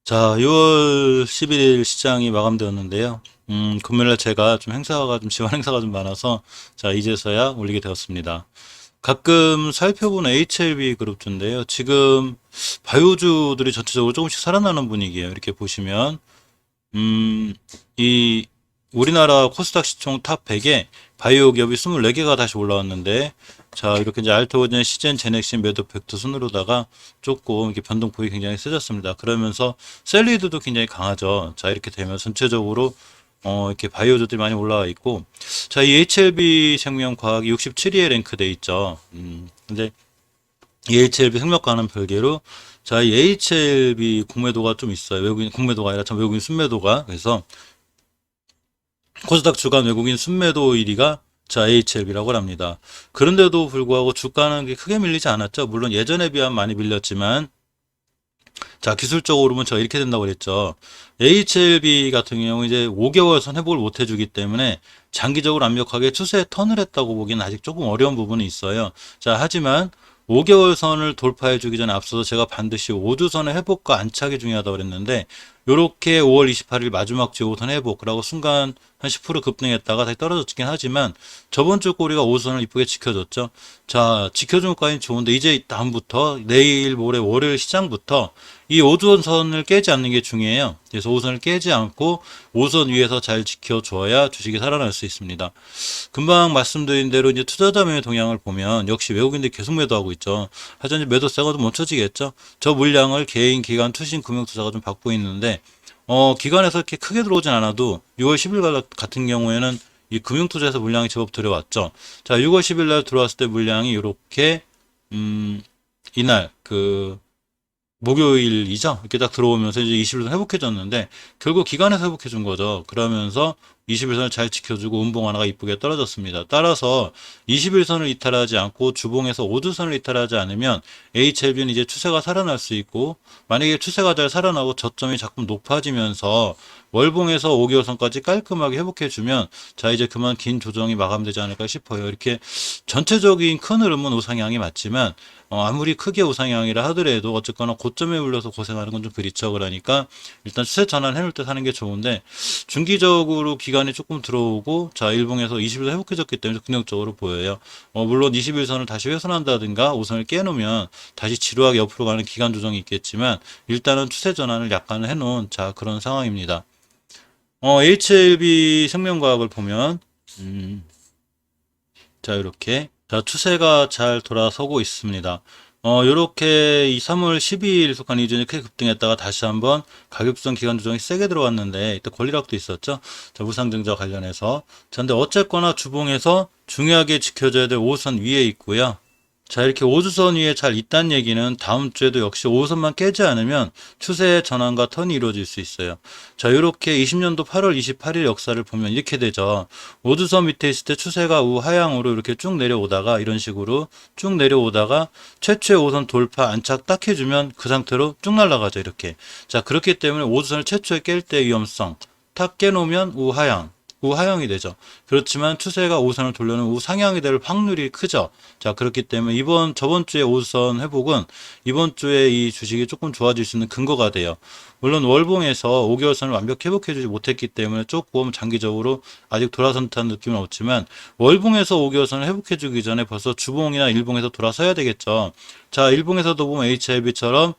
자, 6월 11일 시장이 마감되었는데요. 금요일날 제가 좀 행사가 좀 지원 행사가 좀 많아서 자, 이제서야 올리게 되었습니다. 가끔 살펴보는 HLB 그룹주인데요. 지금 바이오주들이 전체적으로 조금씩 살아나는 분위기예요. 이렇게 보시면 이 우리나라 코스닥 시총 탑 100에 바이오 기업이 24개가 다시 올라왔는데, 자, 이렇게 이제 알트오젠, 시젠, 제넥신, 매도팩트 순으로다가 조금 이렇게 변동폭이 굉장히 세졌습니다. 그러면서 셀리드도 굉장히 강하죠. 자, 이렇게 되면 전체적으로 이렇게 바이오주들이 많이 올라와 있고, 자, 이 HLB 생명과학이 67위에 랭크돼 있죠. 근데 이 HLB 생명과학은 별개로, 자, 이 HLB 공매도가 좀 있어요. 외국인 공매도가 아니라 참 외국인 순매도가. 그래서 코스닥 주간 외국인 순매도 1위가 자, HLB라고 합니다. 그런데도 불구하고 주가는 크게 밀리지 않았죠. 물론 예전에 비하면 많이 밀렸지만, 자, 기술적으로 보면 제가 이렇게 된다고 그랬죠. HLB 같은 경우 이제 5개월 선 회복을 못 해주기 때문에 장기적으로 완벽하게 추세에 턴을 했다고 보기는 아직 조금 어려운 부분이 있어요. 자, 하지만 5개월 선을 돌파해 주기 전에 앞서서 제가 반드시 5주선의 회복과 안착이 중요하다고 그랬는데, 요렇게 5월 28일 마지막 주 5선 회복이라고 순간 한 10% 급등했다가 다시 떨어졌긴 하지만 저번 주 꼬리가 5선을 이쁘게 지켜줬죠. 자, 지켜준 것까지는 좋은데 이제 다음부터 내일 모레 월요일 시장부터 이 5주선을 깨지 않는 게 중요해요. 그래서 5선을 깨지 않고 5선 위에서 잘 지켜줘야 주식이 살아날 수 있습니다. 금방 말씀드린 대로 이제 투자자 매매 동향을 보면 역시 외국인들이 계속 매도하고 있죠. 하여튼 매도세가 좀 멈춰지겠죠. 저 물량을 개인, 기관, 투신, 금융투자가 좀 받고 있는데, 기관에서 이렇게 크게 들어오진 않아도 6월 10일 같은 경우에는 이 금융투자에서 물량이 제법 들어왔죠. 자, 6월 10일 날 들어왔을 때 물량이 이렇게, 이날, 목요일이죠. 이렇게 딱 들어오면서 이제 20일선 회복해졌는데, 결국 기간에서 회복해준 거죠. 그러면서 21선을 잘 지켜주고 음봉 하나가 이쁘게 떨어졌습니다. 따라서 21선을 이탈하지 않고 주봉에서 5주선을 이탈하지 않으면 HLB는 이제 추세가 살아날 수 있고, 만약에 추세가 잘 살아나고 저점이 자꾸 높아지면서 월봉에서 5개월선까지 깔끔하게 회복해주면, 자, 이제 그만 긴 조정이 마감되지 않을까 싶어요. 이렇게 전체적인 큰 흐름은 우상향이 맞지만, 아무리 크게 우상향이라 하더라도 어쨌거나 고점에 올려서 고생하는 건 좀 그렇죠. 그러니까 일단 추세 전환 해놓을 때 사는 게 좋은데, 중기적으로 기간이 조금 들어오고, 자, 일봉에서 20일 회복해졌기 때문에 긍정적으로 보여요. 물론 21선을 다시 훼손한다든가 5선을 깨놓으면 다시 지루하게 옆으로 가는 기간 조정이 있겠지만, 일단은 추세 전환을 약간 해놓은 자, 그런 상황입니다. HLB 생명과학을 보면, 자, 이렇게. 자, 추세가 잘 돌아서고 있습니다. 요렇게 이 3월 12일 속한 이전에 크게 급등했다가 다시 한번 가격성 기간 조정이 세게 들어왔는데, 이때 권리락도 있었죠. 자, 무상증자 관련해서. 자, 근데 어쨌거나 주봉에서 중요하게 지켜져야 될 5선 위에 있고요. 자, 이렇게 5주선 위에 잘 있다는 얘기는 다음 주에도 역시 5선만 깨지 않으면 추세의 전환과 턴이 이루어질 수 있어요. 자, 이렇게 20년도 8월 28일 역사를 보면 이렇게 되죠. 5주선 밑에 있을 때 추세가 우하향으로 이렇게 쭉 내려오다가 이런 식으로 쭉 내려오다가 최초의 5선 돌파 안착 딱 해주면 그 상태로 쭉 날아가죠. 이렇게. 자, 그렇기 때문에 5주선을 최초에 깰 때 위험성. 탁 깨놓으면 우하향. 우하향이 되죠. 그렇지만 추세가 5선을 돌려는 우상향이 될 확률이 크죠. 자, 그렇기 때문에 저번 주에 5선 회복은 이번 주에 이 주식이 조금 좋아질 수 있는 근거가 돼요. 물론 월봉에서 5개월선을 완벽히 회복해주지 못했기 때문에 조금 장기적으로 아직 돌아선 듯한 느낌은 없지만, 월봉에서 5개월선을 회복해주기 전에 벌써 주봉이나 일봉에서 돌아서야 되겠죠. 자, 일봉에서도 보면 HLB처럼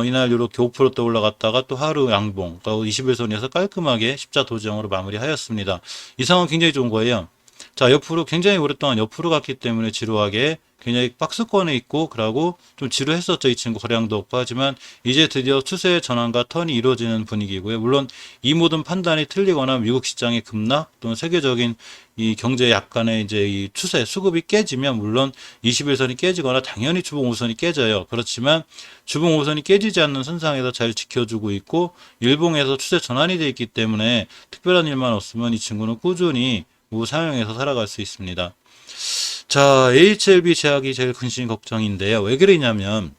이날 이렇게 5%또 올라갔다가 또 하루 양봉, 또 21선에서 깔끔하게 십자 도정으로 마무리하였습니다. 이 상황 굉장히 좋은 거예요. 자, 옆으로 굉장히 오랫동안 옆으로 갔기 때문에 지루하게 굉장히 박스권에 있고, 그러고 좀 지루했었죠. 이 친구 거래량도 없고. 하지만 이제 드디어 추세의 전환과 턴이 이루어지는 분위기고요. 물론 이 모든 판단이 틀리거나 미국 시장의 급락 또는 세계적인 이 경제 약간의 이제 이 추세 수급이 깨지면 물론 21선이 깨지거나 당연히 주봉 5선이 깨져요. 그렇지만 주봉 5선이 깨지지 않는 선상에서 잘 지켜주고 있고, 일봉에서 추세 전환이 되어 있기 때문에 특별한 일만 없으면 이 친구는 꾸준히 우상향에서 살아갈 수 있습니다. 자, HLB 제약이 제일 근심 걱정인데요. 왜 그러냐면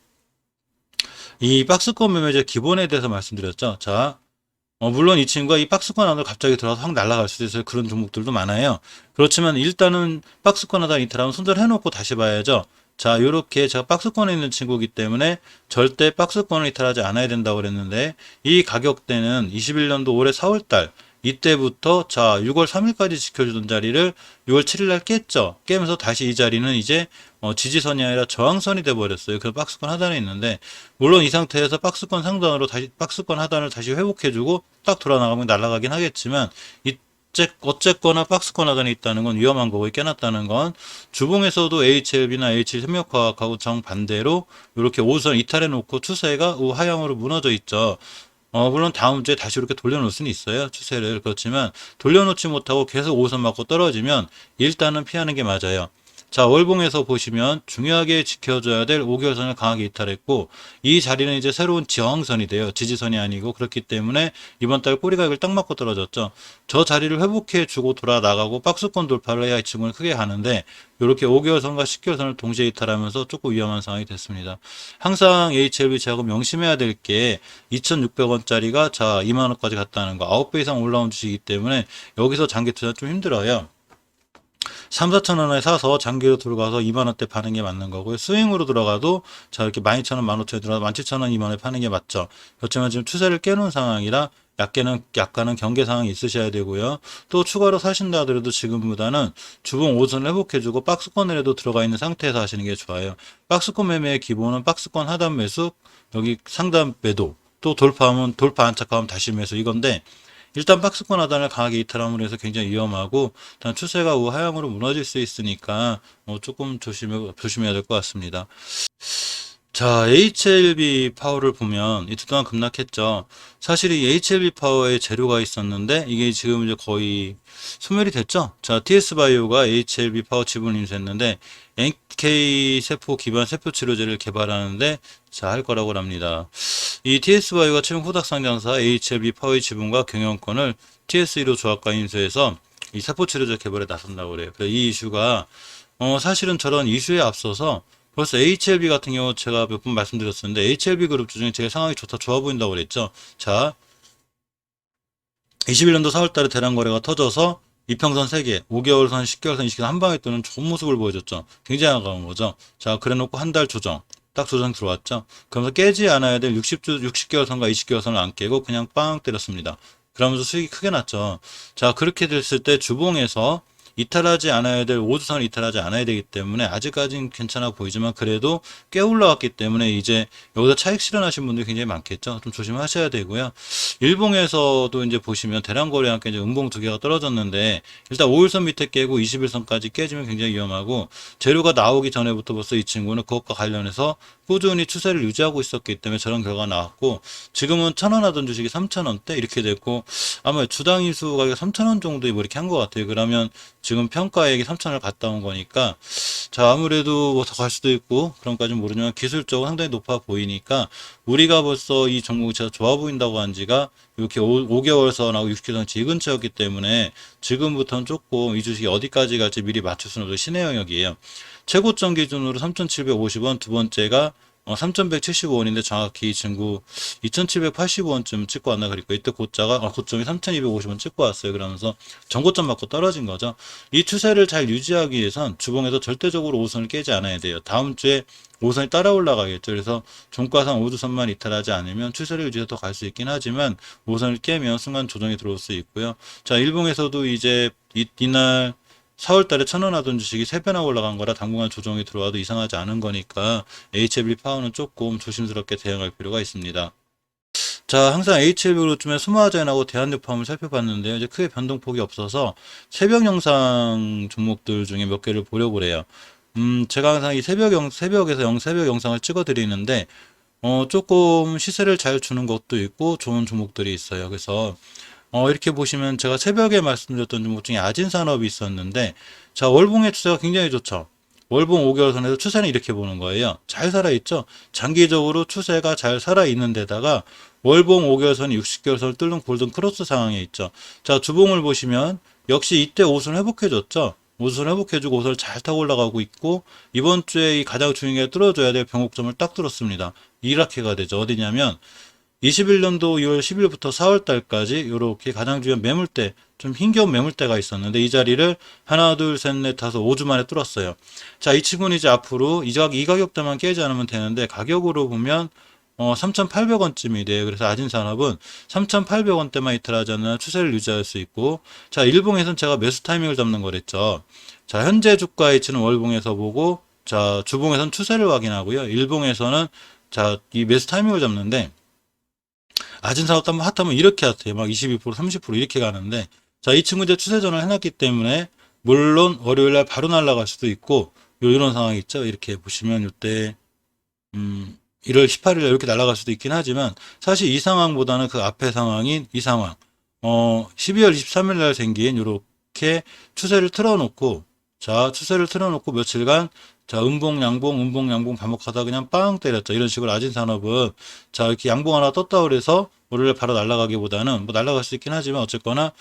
이 박스권 매매제 기본에 대해서 말씀드렸죠. 자, 물론 이 친구가 이 박스권 안으로 갑자기 들어가서 확 날아갈 수도 있어요. 그런 종목들도 많아요. 그렇지만 일단은 박스권 하다 이탈하면 손절해놓고 다시 봐야죠. 자, 요렇게 제가 박스권에 있는 친구이기 때문에 절대 박스권을 이탈하지 않아야 된다고 그랬는데, 이 가격대는 21년도 올해 4월달, 이때부터 자 6월 3일까지 지켜주던 자리를 6월 7일 날 깼죠. 깨면서 다시 이 자리는 이제 지지선이 아니라 저항선이 돼 버렸어요. 그래서 박스권 하단에 있는데, 물론 이 상태에서 박스권 상단으로 다시 박스권 하단을 다시 회복해주고 딱 돌아 나가면 날아가긴 하겠지만, 어쨌거나 박스권 하단에 있다는 건 위험한 거고, 깨놨다는 건 주봉에서도 HLB나 HL생명과학하고 정반대로 이렇게 5선 이탈해 놓고 추세가 우하향으로 무너져 있죠. 물론 다음 주에 다시 이렇게 돌려놓을 수는 있어요. 추세를. 그렇지만 돌려놓지 못하고 계속 5선 맞고 떨어지면 일단은 피하는 게 맞아요. 자, 월봉에서 보시면 중요하게 지켜줘야 될 5개월선을 강하게 이탈했고, 이 자리는 이제 새로운 저항선이 돼요. 지지선이 아니고. 그렇기 때문에 이번 달 꼬리가격을 딱 맞고 떨어졌죠. 저 자리를 회복해 주고 돌아 나가고 박스권 돌파를 해야 이 친구는 크게 가는데, 이렇게 5개월선과 10개월선을 동시에 이탈하면서 조금 위험한 상황이 됐습니다. 항상 HLB 제하고 명심해야 될 게 2,600원짜리가 자 2만원까지 갔다는 거, 9배 이상 올라온 주식이기 때문에 여기서 장기 투자 좀 힘들어요. 3, 4천 원에 사서 장기로 들어가서 2만 원대 파는 게 맞는 거고요. 스윙으로 들어가도 자 이렇게 12,000원, 15,000원에 들어가서 17,000원, 2만 원에 파는 게 맞죠. 그렇지만 지금 추세를 깨놓은 상황이라 약간은 경계 상황이 있으셔야 되고요. 또 추가로 사신다 하더라도 지금보다는 주봉 5선 회복해주고 박스권에라도 들어가 있는 상태에서 하시는 게 좋아요. 박스권 매매의 기본은 박스권 하단 매수, 여기 상단 매도, 또 돌파하면 돌파 안착하면 다시 매수, 이건데, 일단 박스권 하단을 강하게 이탈함으로 해서 굉장히 위험하고, 일단 추세가 우하향으로 무너질 수 있으니까 조금 조심해야 될 것 같습니다. 자, HLB 파워를 보면 이틀 동안 급락했죠. 사실 이 HLB 파워에 재료가 있었는데 이게 지금 이제 거의 소멸이 됐죠. 자, TS바이오가 HLB 파워 지분을 인수했는데 NK 세포 기반 세포 치료제를 개발하는데 자, 할 거라고 합니다. 이 TS바이오가 최근 후닥 상장사 HLB 파워의 지분과 경영권을 TS1호 조합과 인수해서 이 세포 치료제 개발에 나선다고 그래요. 그래서 이 이슈가 사실은 저런 이슈에 앞서서 벌써 HLB 같은 경우 제가 몇 번 말씀드렸었는데, HLB 그룹 중에 제일 상황이 좋아 보인다고 그랬죠. 자, 21년도 4월 달에 대량 거래가 터져서 이평선 3개, 5개월선, 10개월선, 20개월선 한 방에 뜨는 좋은 모습을 보여줬죠. 굉장히 아까운 거죠. 자, 그래 놓고 한 달 조정. 딱 조정 들어왔죠. 그러면서 깨지 않아야 될 60개월선과 20개월선을 안 깨고 그냥 빵 때렸습니다. 그러면서 수익이 크게 났죠. 자, 그렇게 됐을 때 주봉에서 이탈하지 않아야 될 5주선을 이탈하지 않아야 되기 때문에 아직까지는 괜찮아 보이지만, 그래도 꽤 올라왔기 때문에 이제 여기서 차익 실현하신 분들이 굉장히 많겠죠. 좀 조심하셔야 되고요. 일봉에서도 이제 보시면 대량 거래와 함께 이제 음봉 2개가 떨어졌는데, 일단 5일선 밑에 깨고 21선까지 깨지면 굉장히 위험하고, 재료가 나오기 전에부터 벌써 이 친구는 그것과 관련해서 꾸준히 추세를 유지하고 있었기 때문에 저런 결과가 나왔고, 지금은 1,000원 하던 주식이 3,000원대 이렇게 됐고, 아마 주당 인수 가격 3,000원 정도에 뭐 이렇게 한 것 같아요. 그러면 지금 평가액이 3,000원을 갔다 온 거니까, 자, 아무래도 뭐 더 갈 수도 있고 그런 까지는 모르지만 기술적으로 상당히 높아 보이니까, 우리가 벌써 이 종목이 진짜 좋아 보인다고 한 지가 이렇게 5개월선하고 60개월선 이 근처였기 때문에, 지금부터는 조금 이 주식이 어디까지 갈지 미리 맞출 수는 없는 신의 영역이에요. 최고점 기준으로 3,750원, 두 번째가 3,175원인데 정확히 이 친구 2,785원쯤 찍고 왔나. 그러니까 이때 고점이 3,250원 찍고 왔어요. 그러면서 전고점 맞고 떨어진 거죠. 이 추세를 잘 유지하기 위해선 주봉에서 절대적으로 5선을 깨지 않아야 돼요. 다음 주에 5선이 따라 올라가겠죠. 그래서 종가상 5주선만 이탈하지 않으면 추세를 유지해서 더 갈 수 있긴 하지만, 5선을 깨면 순간 조정이 들어올 수 있고요. 자, 일봉에서도 이제 이날 4월 달에 1,000원 하던 주식이 3배나 올라간 거라 당분간 조정이 들어와도 이상하지 않은 거니까 HLB 파워는 조금 조심스럽게 대응할 필요가 있습니다. 자, 항상 HLB 그룹쯤에 스마자인하고 대한제품을 살펴봤는데요. 이제 크게 변동폭이 없어서 새벽 영상 종목들 중에 몇 개를 보려고 그래요. 제가 항상 이 새벽 영상을 찍어 드리는데, 조금 시세를 잘 주는 것도 있고 좋은 종목들이 있어요. 그래서 이렇게 보시면 제가 새벽에 말씀드렸던 종목 중에 아진산업이 있었는데, 자, 월봉의 추세가 굉장히 좋죠. 월봉 5개월선에서 추세는 이렇게 보는 거예요. 잘 살아있죠. 장기적으로 추세가 잘 살아있는 데다가 월봉 5개월선이 60개월선을 뚫는 골든 크로스 상황에 있죠. 자, 주봉을 보시면 역시 이때 옷을 회복해줬죠. 옷을 회복해주고 옷을 잘 타고 올라가고 있고, 이번 주에 이 가장 중요하게 뚫어줘야 될 변곡점을 딱 뚫었습니다. 이렇게가 되죠. 어디냐면 21년도 2월 10일부터 4월 달까지 이렇게 가장 중요한 매물대, 좀 힘겨운 매물대가 있었는데 이 자리를 하나, 둘, 셋, 넷, 다섯, 5주 만에 뚫었어요. 자, 이 친구는 이제 앞으로 이 가격대만 깨지 않으면 되는데 가격으로 보면 3,800원쯤이 돼요. 그래서 아진산업은 3,800원대만 이탈하지 않는 추세를 유지할 수 있고, 자, 일봉에서는 제가 매수 타이밍을 잡는 거랬죠. 자, 현재 주가 위치는 월봉에서 보고, 자, 주봉에서는 추세를 확인하고요. 일봉에서는 자, 이 매수 타이밍을 잡는데, 아진산업도 한번 핫하면 이렇게 핫해요. 막 22%, 30% 이렇게 가는데, 자, 이 친구 이제 추세전을 해놨기 때문에, 물론 월요일날 바로 날아갈 수도 있고, 이런 상황이 있죠. 이렇게 보시면 이때, 1월 18일 이렇게 날아갈 수도 있긴 하지만 사실 이 상황보다는 그 앞에 상황인 이 상황 12월 23일 날 생긴 이렇게 추세를 틀어놓고 자 추세를 틀어놓고 며칠간 자 음봉 양봉 반복하다 그냥 빵 때렸죠. 이런 식으로 아진산업은 자 이렇게 양봉 하나 떴다 그래서 월요일 바로 날아가기보다는 뭐 날아갈 수 있긴 하지만 어쨌거나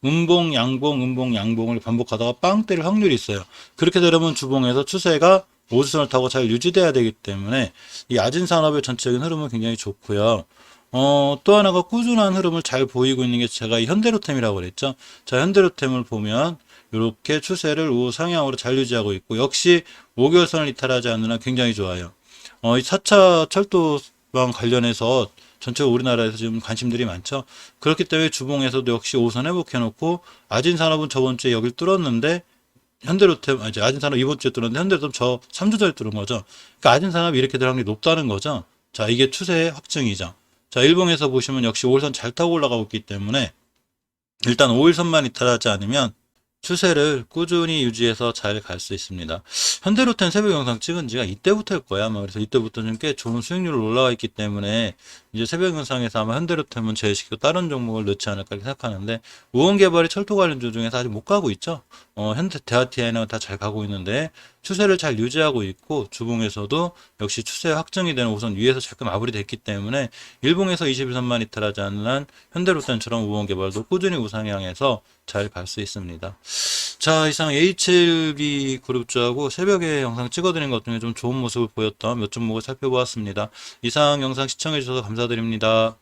음봉 양봉을 반복하다가 빵 때릴 확률이 있어요. 그렇게 되려면 주봉에서 추세가 5주선을 타고 잘 유지돼야 되기 때문에 이 아진산업의 전체적인 흐름은 굉장히 좋고요. 또 하나가 꾸준한 흐름을 잘 보이고 있는 게 제가 이 현대로템이라고 그랬죠. 자, 현대로템을 보면 이렇게 추세를 우상향으로 잘 유지하고 있고 역시 5개월선을 이탈하지 않는 한 굉장히 좋아요. 이 4차 철도망 관련해서 전체적으로 우리나라에서 지금 관심들이 많죠. 그렇기 때문에 주봉에서도 역시 5선 회복해놓고 아진산업은 저번 주에 여길 뚫었는데 현대로템, 이제 아진산업 이번 주에 뚫었는데 현대로템 저 3주 전에 뚫은 거죠. 그러니까 아진산업이 이렇게 될 확률이 높다는 거죠. 자, 이게 추세의 확증이죠. 자, 일봉에서 보시면 역시 5일선 잘 타고 올라가고 있기 때문에 일단 5일선만 이탈하지 않으면 추세를 꾸준히 유지해서 잘 갈 수 있습니다. 현대로템 새벽 영상 찍은 지가 이때부터일 거야. 아마 그래서 이때부터 좀 꽤 좋은 수익률로 올라와 있기 때문에 이제 새벽 영상에서 아마 현대로템은 제외시키고 다른 종목을 넣지 않을까 생각하는데 우원개발이 철도 관련주 중에서 아직 못 가고 있죠. 현대 대하티아이는 다 잘 가고 있는데 추세를 잘 유지하고 있고 주봉에서도 역시 추세 확정이 되는 우선 위에서 자꾸 마무리됐기 때문에 일봉에서 21선만 이탈하지 않는 한 현대로템처럼 우원개발도 꾸준히 우상향해서 잘 갈 수 있습니다. 자, 이상 HLB 그룹주하고 새벽에 영상 찍어드린 것 중에 좀 좋은 모습을 보였던 몇 종목을 살펴보았습니다. 이상 영상 시청해주셔서 감사드립니다.